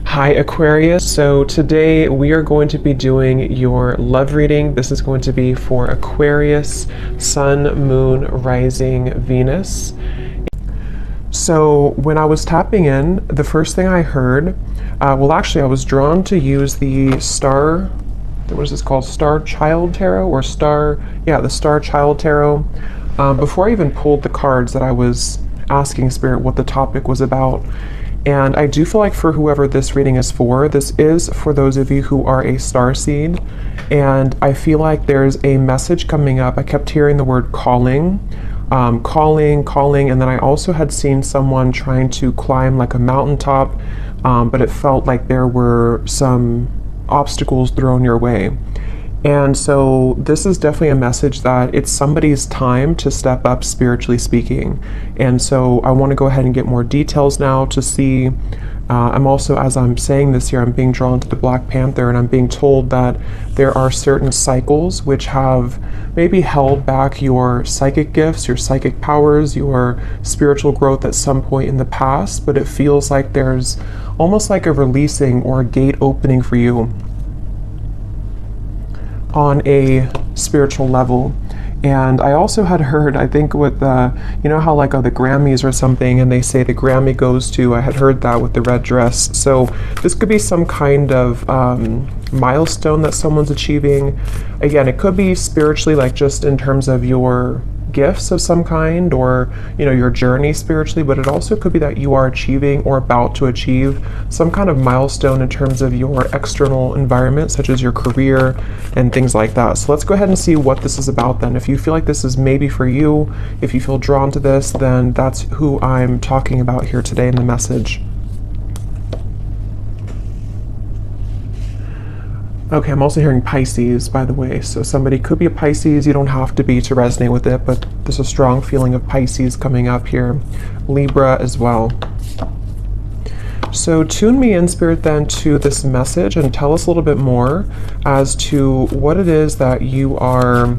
Hi Aquarius, so today we are going to be doing your love reading. This is going to be for Aquarius, Sun, Moon, Rising, Venus. So when I was tapping in, the first thing I heard, I was drawn to use the Star, what is this called? Star Child Tarot or the Star Child Tarot. Before I even pulled the cards that I was asking Spirit what the topic was about. And I do feel like for whoever this reading is for, this is for those of you who are a starseed. And I feel like there's a message coming up. I kept hearing the word calling, calling. And then I also had seen someone trying to climb like a mountaintop, but it felt like there were some obstacles thrown your way. And so this is definitely a message that it's somebody's time to step up, spiritually speaking. And so I want to go ahead and get more details now to see. I'm also, as I'm saying this here, I'm being drawn to the Black Panther, and I'm being told that there are certain cycles which have maybe held back your psychic gifts, your psychic powers, your spiritual growth at some point in the past, but it feels like there's almost like a releasing or a gate opening for you on a spiritual level. And I also had heard, I think with you know how like the Grammys or something, and they say the Grammy goes to, I had heard that with the red dress. So this could be some kind of milestone that someone's achieving. Again, it could be spiritually, like just in terms of your gifts of some kind, or your journey spiritually, but it also could be that you are achieving or about to achieve some kind of milestone in terms of your external environment, such as your career and things like that. So let's go ahead and see what this is about then. If you feel like this is maybe for you, if you feel drawn to this, then that's who I'm talking about here today in the message. Okay, I'm also hearing Pisces, by the way. So somebody could be a Pisces. You don't have to be to resonate with it, but there's a strong feeling of Pisces coming up here. Libra as well. So tune me in, Spirit, then to this message and tell us a little bit more as to what it is that you are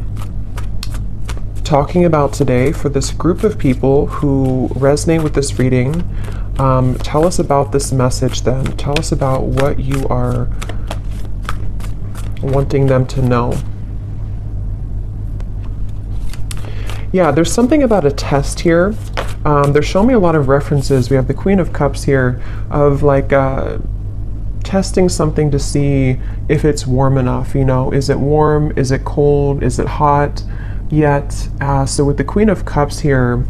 talking about today for this group of people who resonate with this reading. Tell us about this message then. Tell us about what you are wanting them to know. Yeah, there's something about a test here. They're showing me a lot of references. We have the Queen of Cups here of like testing something to see if it's warm enough. Is it warm? Is it cold? Is it hot? Yet, so with the Queen of Cups here,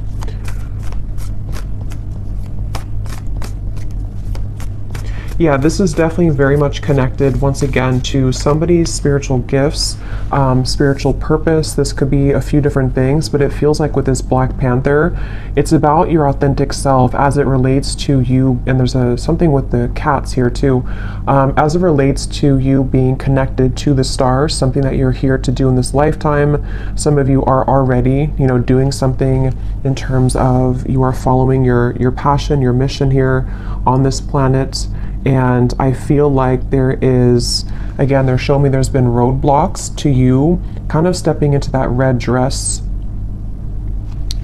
yeah, this is definitely very much connected, once again, to somebody's spiritual gifts, spiritual purpose. This could be a few different things, but it feels like with this Black Panther, it's about your authentic self as it relates to you. And there's something with the cats here too, as it relates to you being connected to the stars, something that you're here to do in this lifetime. Some of you are already, doing something in terms of you are following your passion, your mission here on this planet. And I feel like there is, again, they're showing me there's been roadblocks to you kind of stepping into that red dress,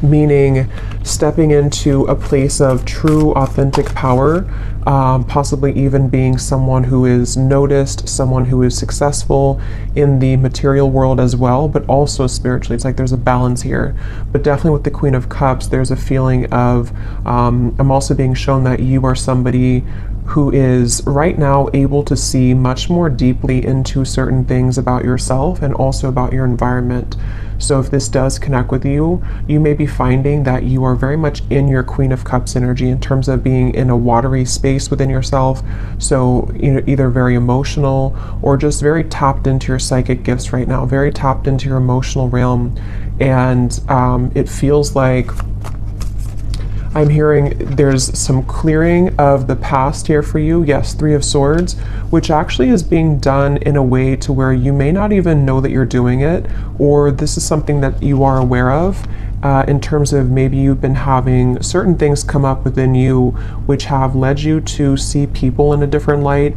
meaning stepping into a place of true authentic power, possibly even being someone who is noticed, someone who is successful in the material world as well, but also spiritually. It's like there's a balance here. But definitely with the Queen of Cups, there's a feeling of, I'm also being shown that you are somebody who is right now able to see much more deeply into certain things about yourself and also about your environment. So if this does connect with you, you may be finding that you are very much in your Queen of Cups energy in terms of being in a watery space within yourself. So either very emotional or just very tapped into your psychic gifts right now, very tapped into your emotional realm. And it feels like I'm hearing there's some clearing of the past here for you. Yes, Three of Swords, which actually is being done in a way to where you may not even know that you're doing it, or this is something that you are aware of. in terms of maybe you've been having certain things come up within you which have led you to see people in a different light.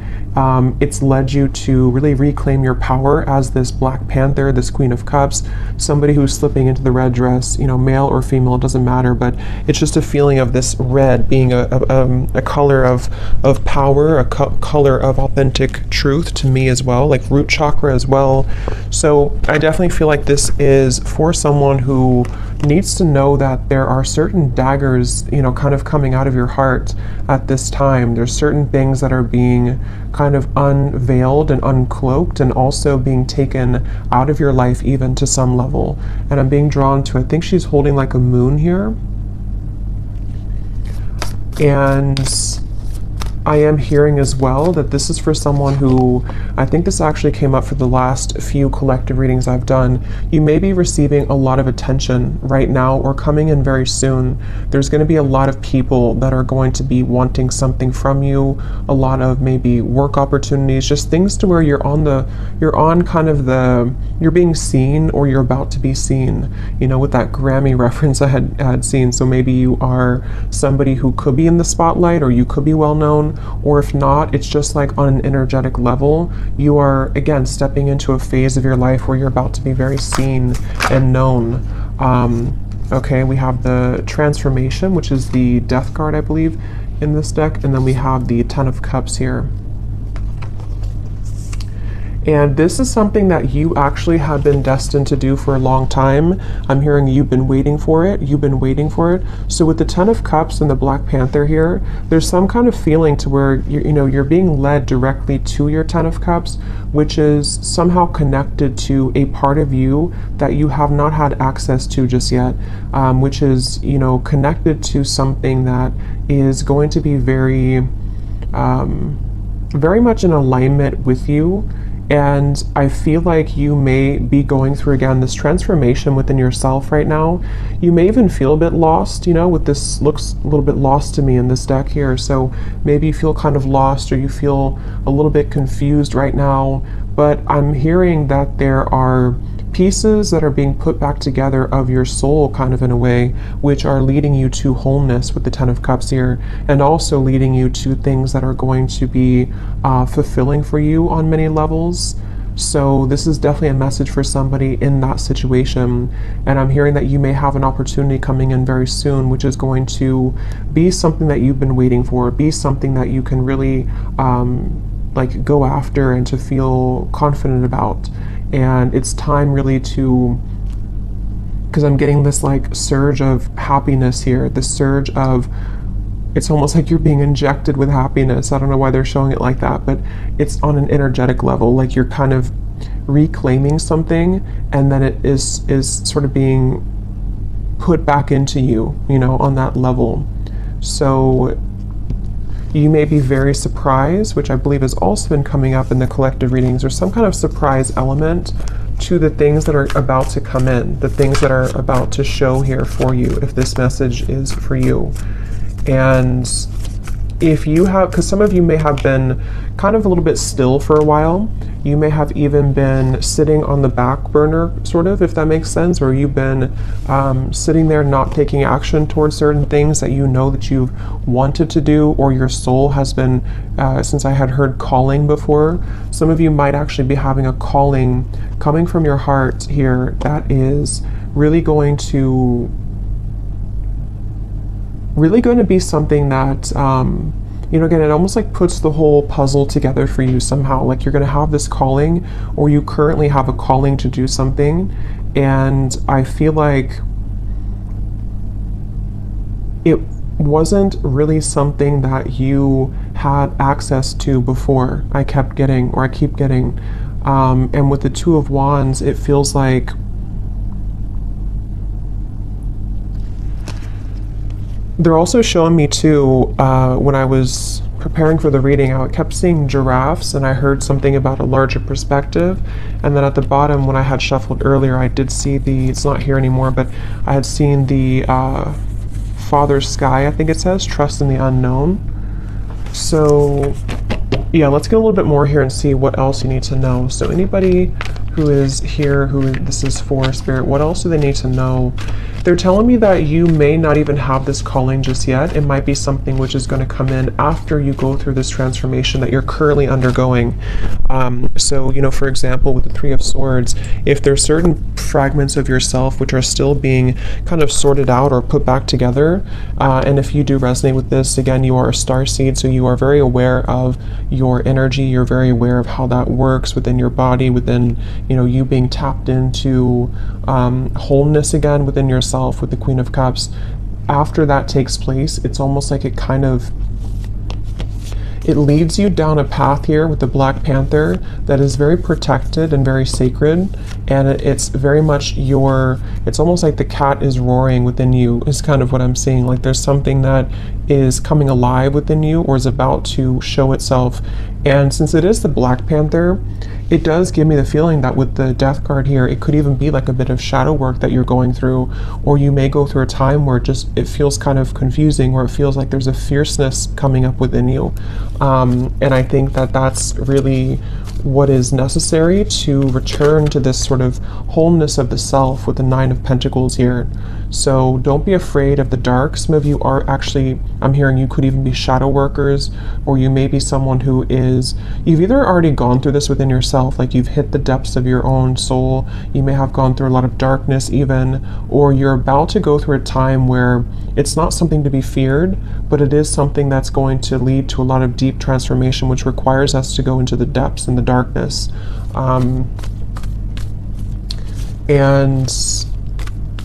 It's led you to really reclaim your power as this Black Panther, this Queen of Cups, somebody who's slipping into the red dress, you know, male or female, it doesn't matter, but it's just a feeling of this red being a color of power, a color of authentic truth to me as well, like root chakra as well. So I definitely feel like this is for someone who needs to know that there are certain daggers, you know, kind of coming out of your heart at this time. There's certain things that are being kind of unveiled and uncloaked and also being taken out of your life even to some level. And I'm being drawn to, I think she's holding like a moon here. And I am hearing as well that this is for someone who, I think this actually came up for the last few collective readings I've done. You may be receiving a lot of attention right now or coming in very soon. There's going to be a lot of people that are going to be wanting something from you, a lot of maybe work opportunities, just things to where you're being seen or you're about to be seen, you know, with that Grammy reference I had seen. So maybe you are somebody who could be in the spotlight or you could be well known. Or if not, it's just like on an energetic level, you are again stepping into a phase of your life where you're about to be very seen and known. Okay, we have the Transformation, which is the Death card, I believe, in this deck, and then we have the Ten of Cups here. And this is something that you actually have been destined to do for a long time. I'm hearing you've been waiting for it. You've been waiting for it. So with the Ten of Cups and the Black Panther here, there's some kind of feeling to where you're being led directly to your Ten of Cups, which is somehow connected to a part of you that you have not had access to just yet, which is, you know, connected to something that is going to be very, very much in alignment with you. And I feel like you may be going through, again, this transformation within yourself right now. You may even feel a bit lost, you know, with this looks a little bit lost to me in this deck here. So maybe you feel kind of lost or you feel a little bit confused right now. But I'm hearing that there are pieces that are being put back together of your soul kind of in a way, which are leading you to wholeness with the Ten of Cups here, and also leading you to things that are going to be fulfilling for you on many levels. So this is definitely a message for somebody in that situation. And I'm hearing that you may have an opportunity coming in very soon, which is going to be something that you've been waiting for, be something that you can really like go after and to feel confident about. And it's time really to, because I'm getting this like surge of happiness here, this surge of, it's almost like you're being injected with happiness. I don't know why they're showing it like that, but it's on an energetic level, like you're kind of reclaiming something and then it is sort of being put back into you, you know, on that level. So you may be very surprised, which I believe has also been coming up in the collective readings, or some kind of surprise element to the things that are about to come in, the things that are about to show here for you, if this message is for you. And if you have, because some of you may have been kind of a little bit still for a while, you may have even been sitting on the back burner, sort of, if that makes sense, or you've been sitting there not taking action towards certain things that you know that you've wanted to do, or your soul has been, since I had heard calling before, some of you might actually be having a calling coming from your heart here that is really going to be something that, you know, again, it almost like puts the whole puzzle together for you somehow. Like you're going to have this calling, or you currently have a calling to do something. And I feel like it wasn't really something that you had access to before. I keep getting. And with the Two of Wands, it feels like they're also showing me too, when I was preparing for the reading, I kept seeing giraffes, and I heard something about a larger perspective. And then at the bottom, when I had shuffled earlier, I did see it's not here anymore, but I had seen the Father Sky, I think it says, trust in the unknown. So yeah, let's get a little bit more here and see what else you need to know. So anybody who is here, who this is for, Spirit, what else do they need to know? They're telling me that you may not even have this calling just yet. It might be something which is going to come in after you go through this transformation that you're currently undergoing. So, you know, for example, with the Three of Swords, if there's certain fragments of yourself which are still being kind of sorted out or put back together, and if you do resonate with this, again, you are a starseed, so you are very aware of your energy, you're very aware of how that works within your body, within, you know, you being tapped into wholeness again within yourself with the Queen of Cups. After that takes place, it's almost like it leads you down a path here with the Black Panther that is very protected and very sacred, and it's very much it's almost like the cat is roaring within you, is kind of what I'm seeing. Like there's something that is coming alive within you or is about to show itself. And since it is the Black Panther, it does give me the feeling that with the Death card here, it could even be like a bit of shadow work that you're going through, or you may go through a time where it feels kind of confusing, where it feels like there's a fierceness coming up within you. And I think that that's really what is necessary to return to this sort of wholeness of the self with the Nine of Pentacles here. So don't be afraid of the dark. Some of you are actually, I'm hearing you could even be shadow workers, or you may be someone who you've either already gone through this within yourself, like you've hit the depths of your own soul, you may have gone through a lot of darkness even, or you're about to go through a time where it's not something to be feared, but it is something that's going to lead to a lot of deep transformation, which requires us to go into the depths and the darkness.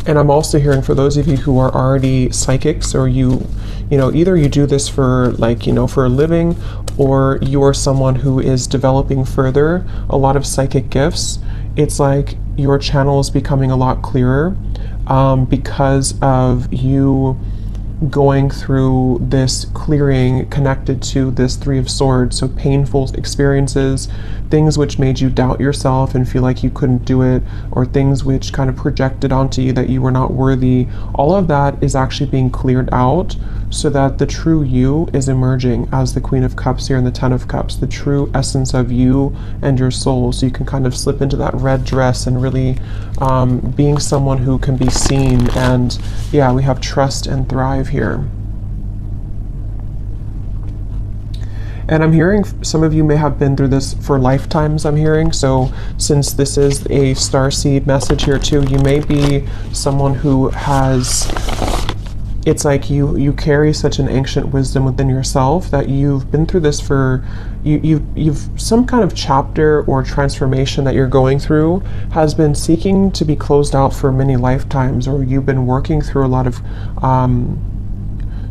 And I'm also hearing for those of you who are already psychics, or you know, either you do this for like, you know, for a living, or you are someone who is developing further a lot of psychic gifts, it's like your channel is becoming a lot clearer because of you going through this clearing connected to this Three of Swords. So painful experiences, things which made you doubt yourself and feel like you couldn't do it, or things which kind of projected onto you that you were not worthy, all of that is actually being cleared out, so that the true you is emerging as the Queen of Cups here and the Ten of Cups, the true essence of you and your soul. So you can kind of slip into that red dress and really being someone who can be seen. And yeah, we have trust and thrive here. And I'm hearing some of you may have been through this for lifetimes, I'm hearing. So since this is a starseed message here too, you may be someone who has, it's like you carry such an ancient wisdom within yourself that you've been through this for, you've some kind of chapter or transformation that you're going through has been seeking to be closed out for many lifetimes, or you've been working through a lot of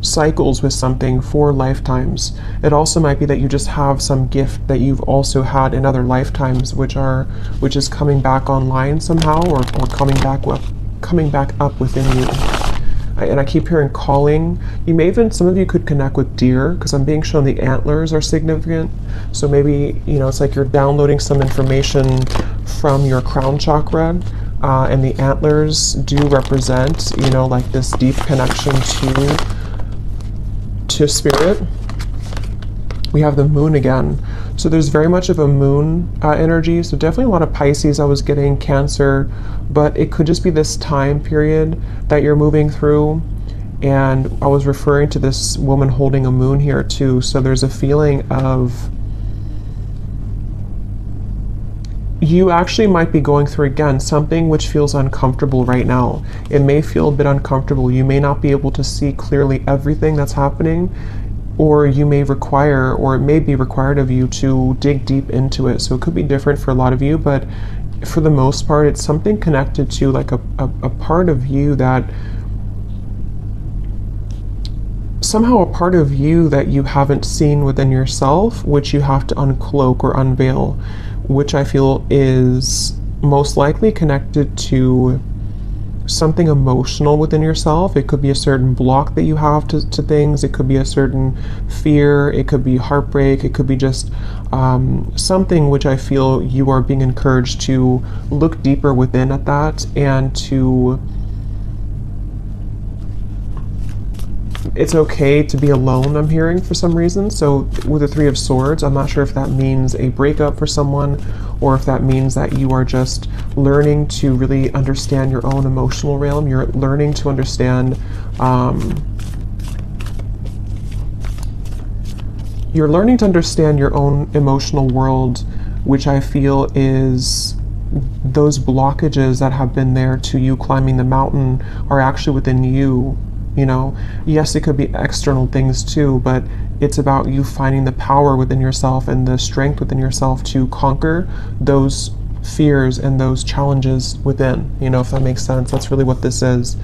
cycles with something for lifetimes. It also might be that you just have some gift that you've also had in other lifetimes, which is coming back online somehow, or coming back up within you. And I keep hearing calling. You may even, some of you could connect with deer, because I'm being shown the antlers are significant. So maybe, you know, it's like you're downloading some information from your crown chakra, and the antlers do represent, you know, like this deep connection to spirit. We have the moon again. So there's very much of a moon energy. So definitely a lot of Pisces. I was getting Cancer, but it could just be this time period that you're moving through. And I was referring to this woman holding a moon here too. So there's a feeling of, you actually might be going through, again, something which feels uncomfortable right now. It may feel a bit uncomfortable. You may not be able to see clearly everything that's happening, or you may require, or it may be required of you to dig deep into it. So it could be different for a lot of you, but for the most part, it's something connected to like a part of you that, somehow a part of you that you haven't seen within yourself, which you have to uncloak or unveil, which I feel is most likely connected to something emotional within yourself. It could be a certain block that you have to things. It could be a certain fear. It could be heartbreak. It could be just something which I feel you are being encouraged to look deeper within at that, and to it's okay to be alone, I'm hearing, for some reason. So with the Three of Swords, I'm not sure if that means a breakup for someone, or if that means that you are just learning to really understand your own emotional realm. You're learning to understand, you're learning to understand your own emotional world, which I feel is those blockages that have been there to you climbing the mountain are actually within you. You know, yes, it could be external things too, but it's about you finding the power within yourself and the strength within yourself to conquer those fears and those challenges within, you know, if that makes sense. That's really what this is.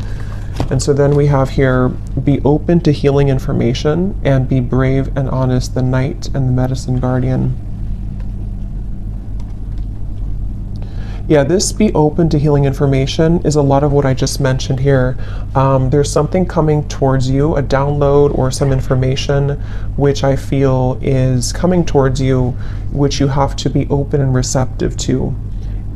And so then we have here, be open to healing information and be brave and honest, the Knight and the Medicine Guardian. Yeah, this be open to healing information is a lot of what I just mentioned here. There's something coming towards you, a download or some information which I feel is coming towards you, which you have to be open and receptive to.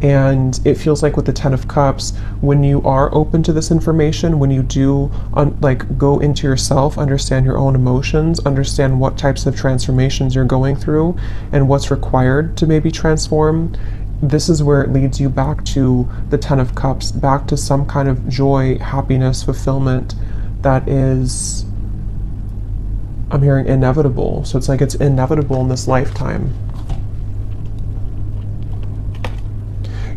And it feels like with the Ten of Cups, when you are open to this information, when you do like go into yourself, understand your own emotions, understand what types of transformations you're going through and what's required to maybe transform, this is where it leads you back to the Ten of Cups, back to some kind of joy, happiness, fulfillment that is, I'm hearing, inevitable. So it's like it's inevitable in this lifetime.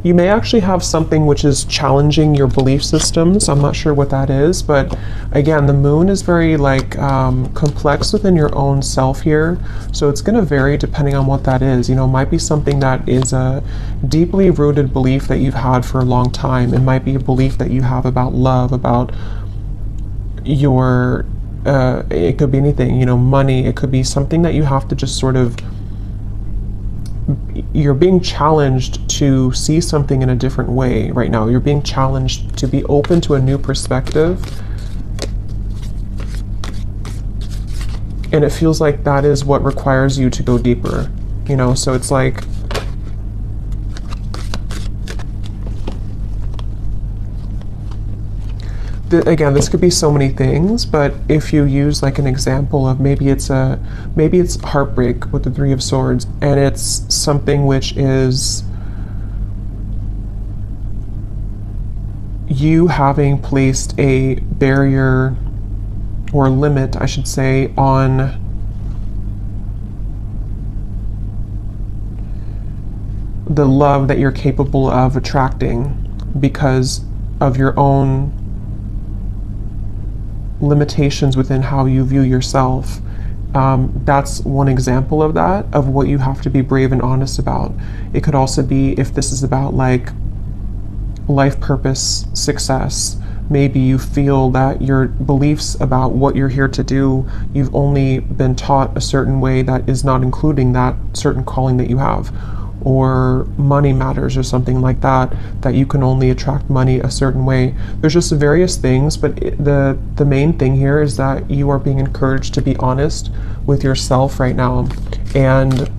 You may actually have something which is challenging your belief systems. I'm not sure what that is, but again, the moon is very like complex within your own self here. So it's going to vary depending on what that is. You know, it might be something that is a deeply rooted belief that you've had for a long time. It might be a belief that you have about love, about your, it could be anything, you know, money. It could be something that you have to just sort of, you're being challenged to see something in a different way right now. You're being challenged to be open to a new perspective. And it feels like that is what requires you to go deeper, you know? So it's like, again, this could be so many things, but if you use like an example of maybe it's heartbreak with the Three of Swords, and it's something which is you having placed a barrier or limit, I should say, on the love that you're capable of attracting because of your own limitations within how you view yourself. That's one example of that, of what you have to be brave and honest about. It could also be if this is about like life purpose, success. Maybe you feel that your beliefs about what you're here to do, you've only been taught a certain way that is not including that certain calling that you have. Or money matters or something like that, that you can only attract money a certain way. There's just various things, but the main thing here is that you are being encouraged to be honest with yourself right now. And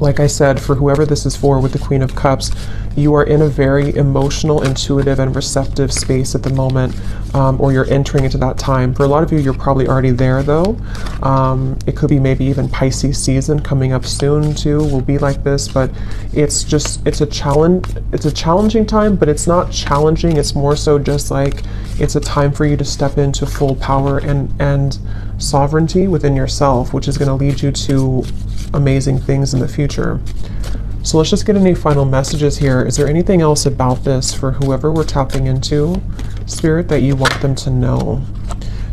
like I said, for whoever this is for with the Queen of Cups, you are in a very emotional, intuitive, and receptive space at the moment, or you're entering into that time. For a lot of you, you're probably already there though. It could be maybe even Pisces season coming up soon too, will be like this, but it's a challenging time, but it's not challenging. It's more so just like, it's a time for you to step into full power and sovereignty within yourself, which is going to lead you to amazing things in the future. So let's just get any final messages here. Is there anything else about this for whoever we're tapping into, Spirit, that you want them to know?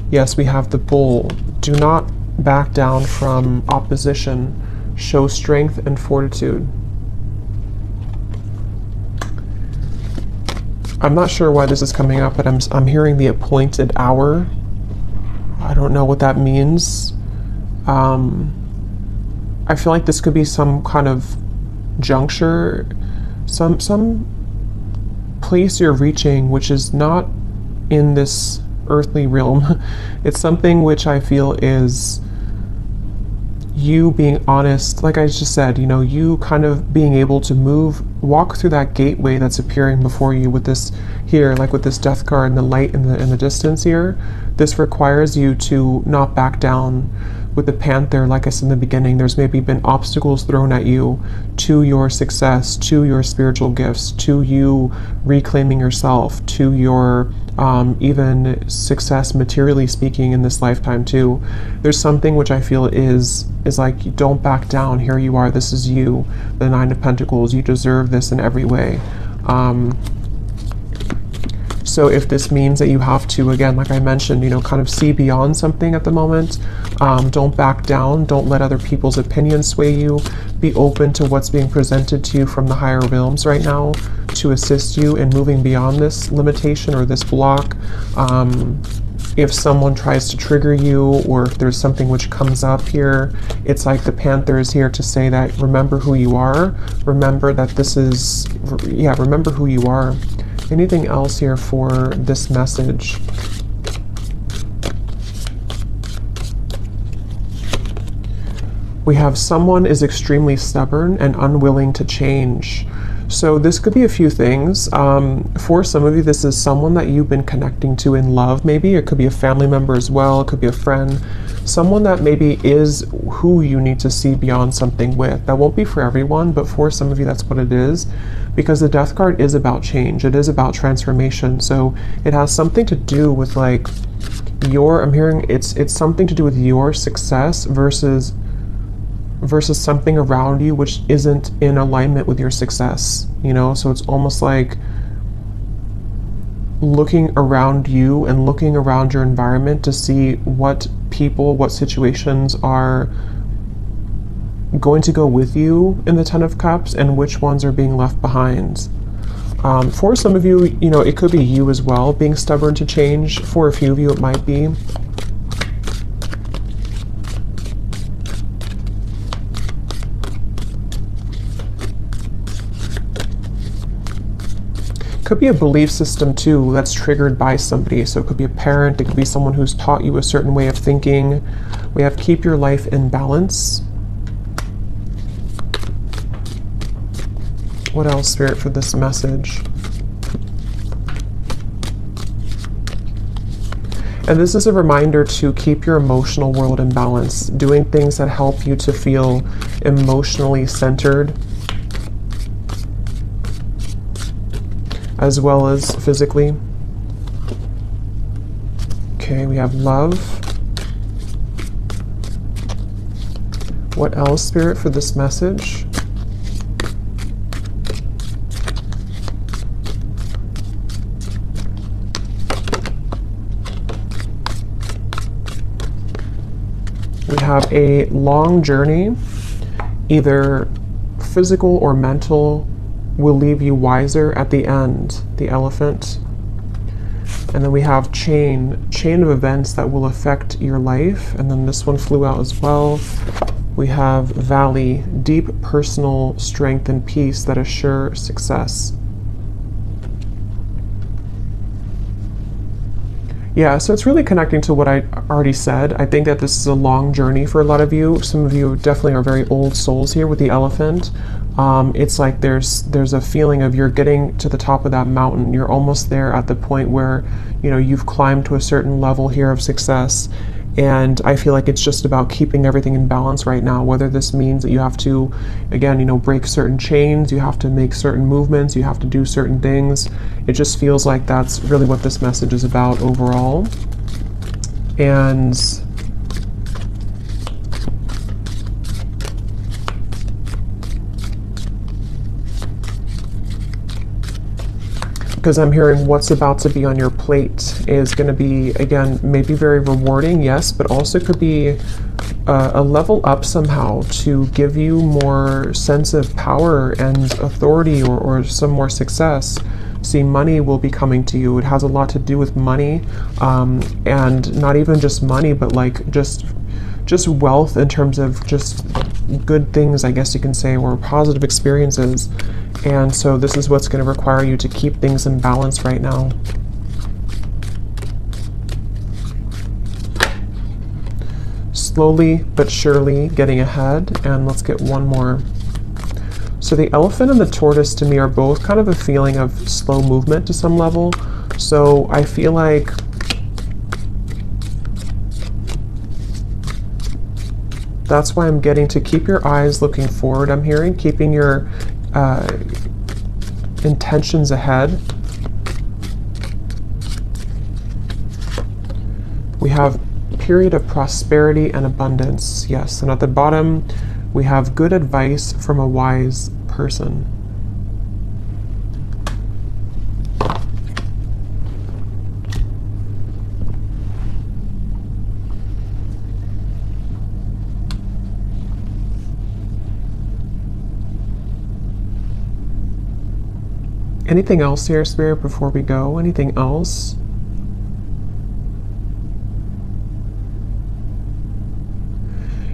Yes, we have the Bull. Do not back down from opposition. Show strength and fortitude. I'm not sure why this is coming up, but I'm hearing the appointed hour. I don't know what that means. I feel like this could be some kind of juncture, some place you're reaching which is not in this earthly realm. It's something which I feel is, you being honest, like I just said, you know, you kind of being able to walk through that gateway that's appearing before you with this here, like with this death card and the light in the distance here. This requires you to not back down. With the Panther, like I said in the beginning, there's maybe been obstacles thrown at you to your success, to your spiritual gifts, to you reclaiming yourself, to your even success materially speaking in this lifetime too. There's something which I feel is like, you don't back down. Here you are, this is you, the Nine of Pentacles. You deserve this in every way. So if this means that you have to, again, like I mentioned, you know, kind of see beyond something at the moment, don't back down. Don't let other people's opinions sway you. Be open to what's being presented to you from the higher realms right now to assist you in moving beyond this limitation or this block. If someone tries to trigger you, or if there's something which comes up here, it's like the Panther is here to say that remember who you are. Remember that this is, yeah, remember who you are. Anything else here for this message? We have someone is extremely stubborn and unwilling to change. So this could be a few things. For some of you, this is someone that you've been connecting to in love, maybe. It could be a family member as well. It could be a friend. Someone that maybe is who you need to see beyond something with. That won't be for everyone, but for some of you, that's what it is. Because the Death card is about change. It is about transformation. So it has something to do with like I'm hearing it's something to do with your success versus something around you which isn't in alignment with your success, you know? So it's almost like looking around you and looking around your environment to see what people, what situations are going to go with you in the Ten of Cups and which ones are being left behind. For some of you, you know, it could be you as well being stubborn to change. For a few of you, it might be. Could be a belief system too that's triggered by somebody. So it could be a parent, it could be someone who's taught you a certain way of thinking. We have keep your life in balance. What else, Spirit, for this message? And this is a reminder to keep your emotional world in balance, doing things that help you to feel emotionally centered, as well as physically. Okay, we have love. What else, Spirit, for this message? We have a long journey, either physical or mental, will leave you wiser at the end, the Elephant. And then we have chain of events that will affect your life. And then this one flew out as well. We have Valley, deep personal strength and peace that assure success. Yeah, so it's really connecting to what I already said. I think that this is a long journey for a lot of you. Some of you definitely are very old souls here with the Elephant. It's like there's a feeling of you're getting to the top of that mountain. You're almost there at the point where, you know, you've climbed to a certain level here of success. And I feel like it's just about keeping everything in balance right now, whether this means that you have to, again, you know, break certain chains, you have to make certain movements, you have to do certain things. It just feels like that's really what this message is about overall. And because I'm hearing what's about to be on your plate is going to be, again, maybe very rewarding, yes, but also could be a level up somehow to give you more sense of power and authority, or some more success. See, money will be coming to you. It has a lot to do with money, and not even just money, but like just wealth in terms of just good things, I guess you can say, or positive experiences. And so this is what's going to require you to keep things in balance right now. slowly but surely getting ahead. And let's get one more. So the elephant and the tortoise to me are both kind of a feeling of slow movement to some level. So I feel like that's why I'm getting to keep your eyes looking forward. I'm hearing keeping your intentions ahead. We have period of prosperity and abundance. Yes, and at the bottom we have good advice from a wise person. Anything else here, Spirit, before we go? Anything else?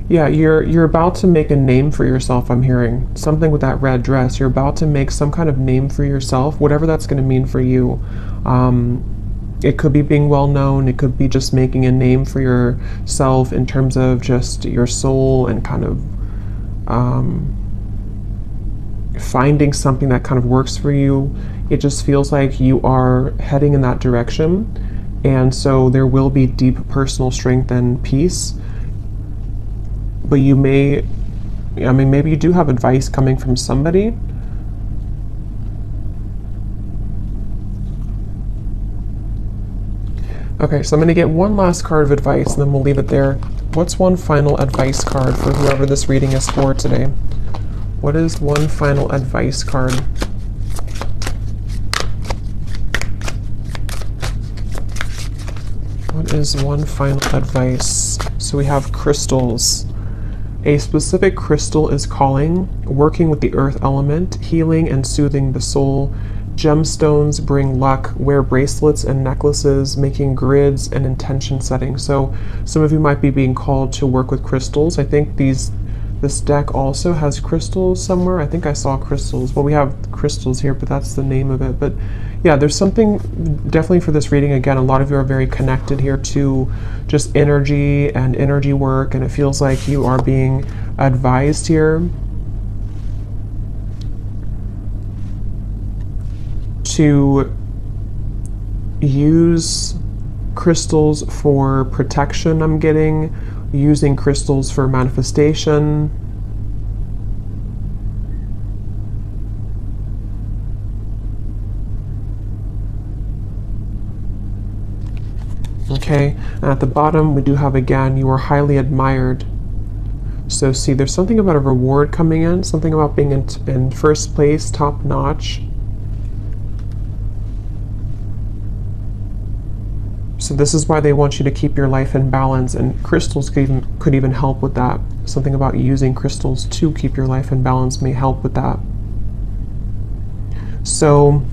Yeah, you're about to make a name for yourself, I'm hearing. Something with that red dress. You're about to make some kind of name for yourself, whatever that's going to mean for you. It could be being well known. It could be just making a name for yourself in terms of just your soul and kind of finding something that kind of works for you. It just feels like you are heading in that direction. And so there will be deep personal strength and peace. But you may, I mean, maybe you do have advice coming from somebody. Okay, so I'm going to get one last card of advice and then we'll leave it there. What's one final advice card for whoever this reading is for today? What is one final advice card? What is one final advice? So we have crystals. A specific crystal is calling, working with the earth element, healing and soothing the soul. Gemstones bring luck, wear bracelets and necklaces, making grids and intention setting. So some of you might be being called to work with crystals. I think this deck also has crystals somewhere. I think I saw crystals. Well, we have crystals here, but that's the name of it. But yeah, there's something definitely for this reading. Again, a lot of you are very connected here to just energy and energy work, and it feels like you are being advised here to use crystals for protection. I'm getting using crystals for manifestation. Okay, and at the bottom we do have, again, you are highly admired. So see, there's something about a reward coming in, something about being in first place, top notch. So this is why they want you to keep your life in balance, and crystals could even help with that. Something about using crystals to keep your life in balance may help with that. So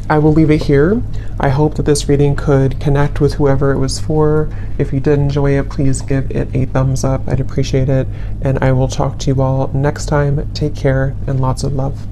I will leave it here. I hope that this reading could connect with whoever it was for. If you did enjoy it, please give it a thumbs up. I'd appreciate it. And I will talk to you all next time. Take care and lots of love.